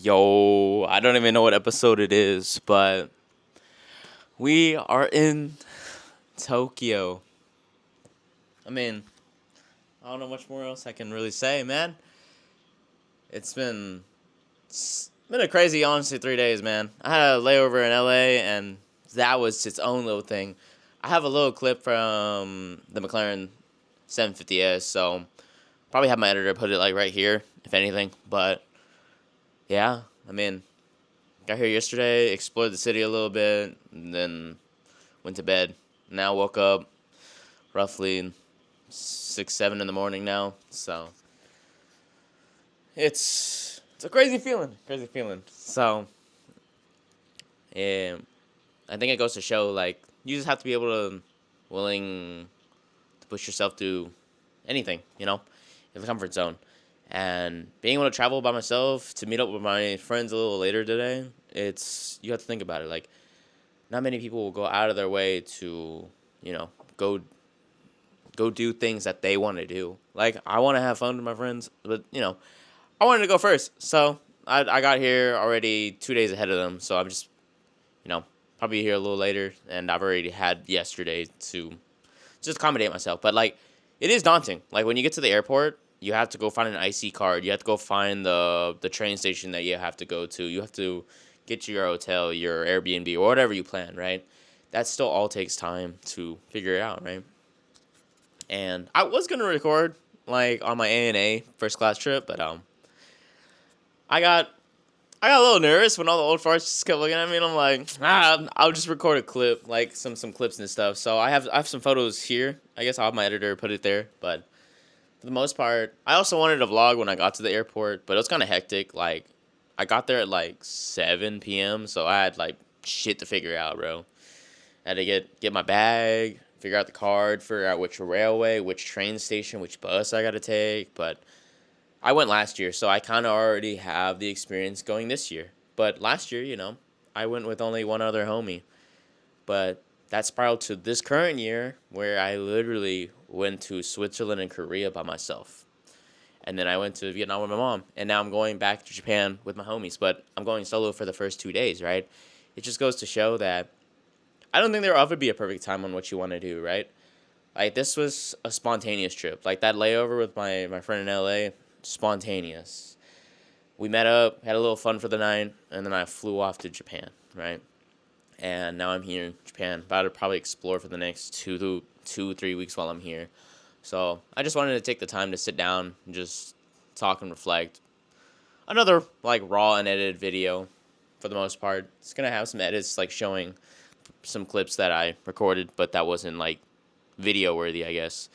Yo, I don't even know what episode it is, but we are in Tokyo. I mean, I don't know much more else I can really say, man. It's been a crazy, honestly, 3 days, man. I had a layover in LA, and that was its own little thing. I have a little clip from the McLaren 750S, so probably have my editor put it like right here, if anything. But yeah, I mean, got here yesterday, explored the city a little bit, and then went to bed. Now woke up roughly 6, 7 in the morning now. So it's a crazy feeling. Crazy feeling. So yeah, I think it goes to show like you just have to be able to willing to push yourself to anything, in the comfort zone. And being able to travel by myself to meet up with my friends a little later today, you have to think about it. Like, not many people will go out of their way to, go do things that they want to do. Like, I want to have fun with my friends, but, I wanted to go first. So, I got here already 2 days ahead of them. So, I'm just, probably here a little later. And I've already had yesterday to just accommodate myself. But, like, it is daunting. Like, when you get to the airport, you have to go find an IC card. You have to go find the train station that you have to go to. You have to get to your hotel, your Airbnb, or whatever you plan, right? That still all takes time to figure it out, right? And I was gonna record like on my ANA first class trip, but I got a little nervous when all the old farts just kept looking at me, and I'm like, I'll just record a clip, like some clips and stuff. So I have some photos here. I guess I'll have my editor put it there, but for the most part, I also wanted to vlog when I got to the airport, but it was kind of hectic. Like, I got there at like 7 p.m., so I had like shit to figure out, bro. I had to get my bag, figure out the card, figure out which railway, which train station, which bus I got to take. But I went last year, so I kind of already have the experience going this year. But last year, I went with only one other homie. But that spiraled to this current year where I literally went to Switzerland and Korea by myself. And then I went to Vietnam with my mom. And now I'm going back to Japan with my homies. But I'm going solo for the first 2 days, right? It just goes to show that I don't think there will ever be a perfect time on what you want to do, right? Like, this was a spontaneous trip. Like, that layover with my friend in LA, spontaneous. We met up, had a little fun for the night, and then I flew off to Japan, right? And now I'm here in Japan, about to probably explore for the next 3 weeks while I'm here. So I just wanted to take the time to sit down and just talk and reflect. Another, like, raw and edited video for the most part. It's going to have some edits, like, showing some clips that I recorded, but that wasn't, like, video worthy, I guess.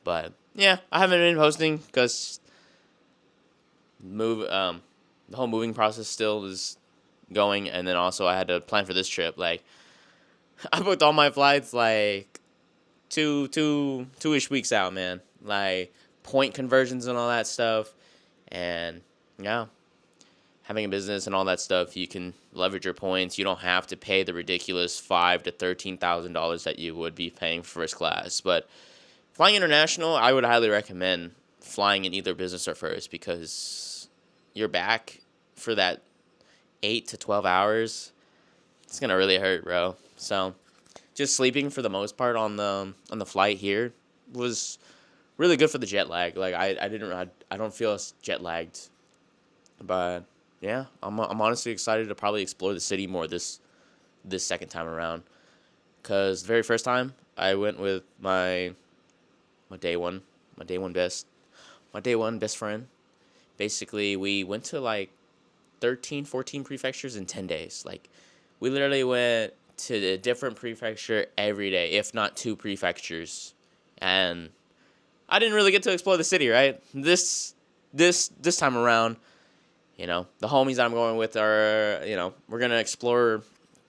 But, yeah, I haven't been posting because the whole moving process still is going, and then also I had to plan for this trip. Like, I booked all my flights like two-ish weeks out, man. Like, point conversions and all that stuff. And yeah, having a business and all that stuff, you can leverage your points. You don't have to pay the ridiculous $5,000 to $13,000 that you would be paying for first class. But flying international, I would highly recommend flying in either business or first, because you're back for that 8 to 12 hours. It's gonna really hurt, bro. So just sleeping for the most part on the flight here was really good for the jet lag. Like, I don't feel as jet lagged. But yeah, I'm honestly excited to probably explore the city more this second time around. Cause the very first time I went with my day one best friend. Basically, we went to like 13, 14 prefectures in 10 days. Like, we literally went to a different prefecture every day, if not 2 prefectures. And I didn't really get to explore the city, right? This time around, the homies that I'm going with are, we're going to explore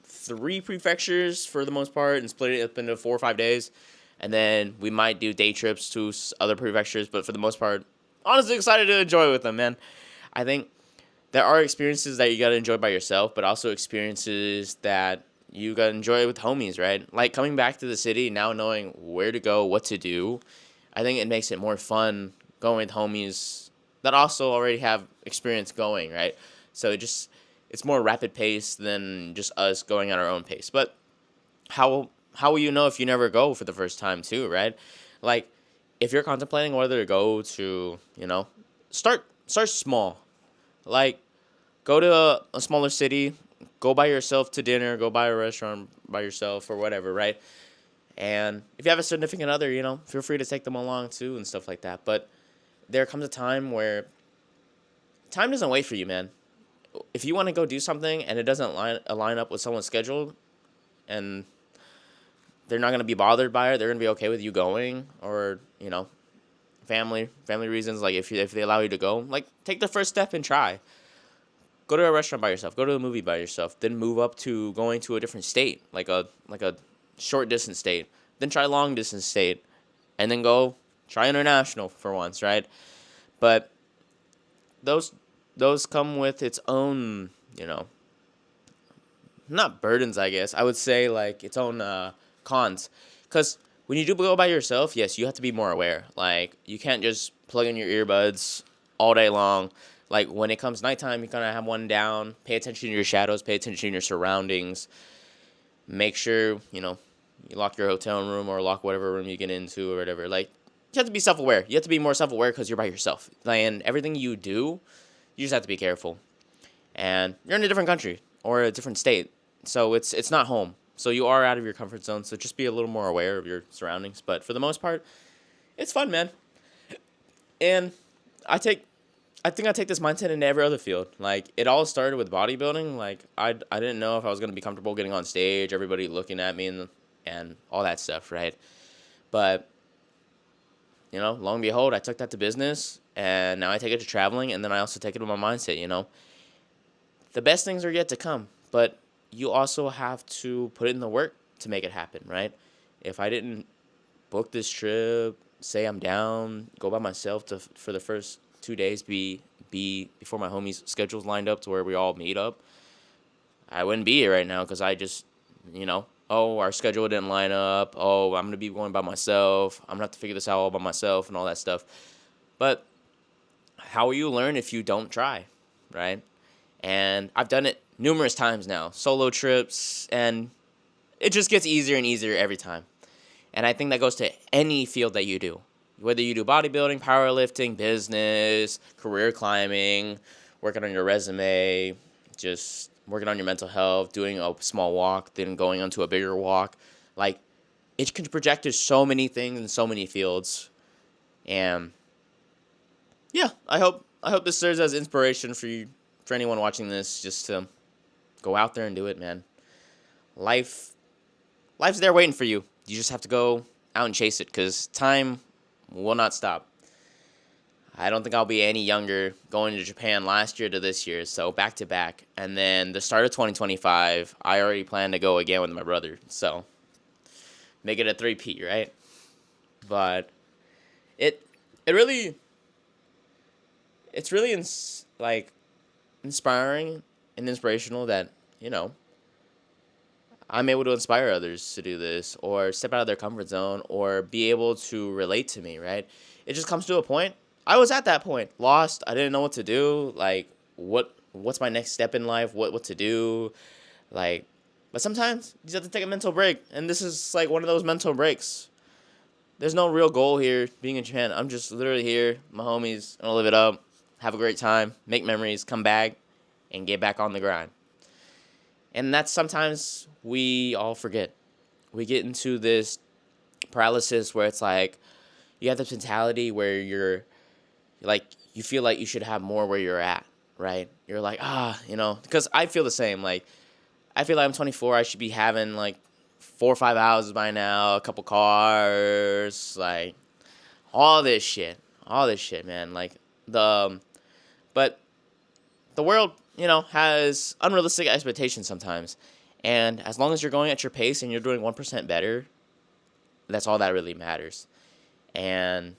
3 prefectures for the most part and split it up into 4 or 5 days. And then we might do day trips to other prefectures, but for the most part, honestly excited to enjoy with them, man. I think there are experiences that you got to enjoy by yourself, but also experiences that you got to enjoy with homies, right? Like, coming back to the city, now knowing where to go, what to do, I think it makes it more fun going with homies that also already have experience going, right? So it's more rapid pace than just us going at our own pace. But how will you know if you never go for the first time too, right? Like, if you're contemplating whether to go to, start small. Like, go to a smaller city, go by yourself to dinner, go by a restaurant by yourself or whatever, right? And if you have a significant other, feel free to take them along too and stuff like that. But there comes a time where time doesn't wait for you, man. If you want to go do something and it doesn't line up with someone's schedule, and they're not going to be bothered by it, they're going to be okay with you going, or, family reasons, like if they allow you to go, like, take the first step and try. Go to a restaurant by yourself, go to a movie by yourself, then move up to going to a different state, like a short distance state, then try long distance state, and then go try international for once, right? But those come with its own, not burdens, I guess. I would say, like, its own cons. Because when you do go by yourself, yes, you have to be more aware. Like, you can't just plug in your earbuds all day long. Like, when it comes nighttime, you kind of have one down. Pay attention to your shadows. Pay attention to your surroundings. Make sure, you lock your hotel room or lock whatever room you get into or whatever. Like, you have to be self-aware. You have to be more self-aware because you're by yourself. And everything you do, you just have to be careful. And you're in a different country or a different state. So it's not home. So you are out of your comfort zone. So just be a little more aware of your surroundings. But for the most part, it's fun, man. And I think I take this mindset into every other field. Like, it all started with bodybuilding. Like, I didn't know if I was going to be comfortable getting on stage, everybody looking at me and all that stuff, right? But, lo and behold, I took that to business, and now I take it to traveling, and then I also take it to my mindset, The best things are yet to come, but you also have to put in the work to make it happen, right? If I didn't book this trip, say I'm down, go by myself for the first 2 days, be before my homies' schedules lined up to where we all meet up, I wouldn't be here right now because I just, our schedule didn't line up. Oh, I'm going to be going by myself. I'm going to have to figure this out all by myself and all that stuff. But how will you learn if you don't try, right? And I've done it numerous times now, solo trips, and it just gets easier and easier every time. And I think that goes to any field that you do. Whether you do bodybuilding, powerlifting, business, career climbing, working on your resume, just working on your mental health, doing a small walk, then going onto a bigger walk. Like, it can project to so many things in so many fields. And yeah, I hope this serves as inspiration for anyone watching this, just to go out there and do it, man. Life's there waiting for you. You just have to go out and chase it, because time will not stop. I don't think I'll be any younger going to Japan last year to this year, so back to back. And then the start of 2025, I already plan to go again with my brother, so make it a three-peat, right? But it's really inspiring and inspirational that, I'm able to inspire others to do this, or step out of their comfort zone, or be able to relate to me, right? It just comes to a point. I was at that point, lost. I didn't know what to do. Like, what's my next step in life? What to do? Like, but sometimes you just have to take a mental break, and this is like one of those mental breaks. There's no real goal here being in Japan. I'm just literally here, my homies, I'm gonna live it up, have a great time, make memories, come back, and get back on the grind. And that's sometimes we all forget. We get into this paralysis where it's like you have this mentality where you're like, you feel like you should have more where you're at, right? You're like, because I feel the same. Like, I feel like I'm 24. I should be having like 4 or 5 houses by now, a couple cars, like all this shit, man. Like but the world, has unrealistic expectations sometimes. And as long as you're going at your pace and you're doing 1% better, that's all that really matters. And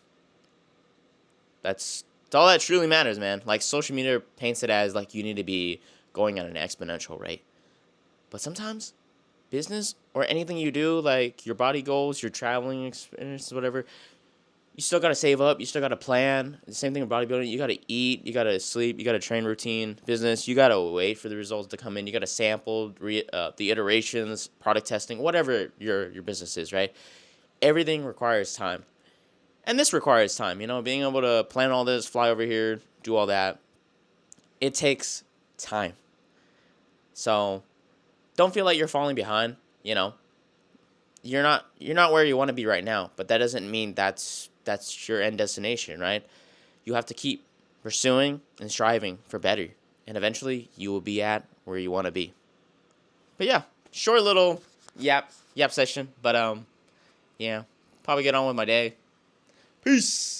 that's all that truly matters, man. Like, social media paints it as like you need to be going at an exponential rate. But sometimes business or anything you do, like your body goals, your traveling experience, whatever, you still gotta save up. You still gotta plan. The same thing with bodybuilding. You gotta eat. You gotta sleep. You gotta train routine. Business. You gotta wait for the results to come in. You gotta sample the iterations, product testing, whatever your business is. Right. Everything requires time, and this requires time. You know, being able to plan all this, fly over here, do all that. It takes time. So don't feel like you're falling behind. You know, you're not where you want to be right now, but that doesn't mean that's your end destination, right? You have to keep pursuing and striving for better, and eventually you will be at where you want to be. But yeah, short little yap session, but yeah, probably get on with my day. Peace.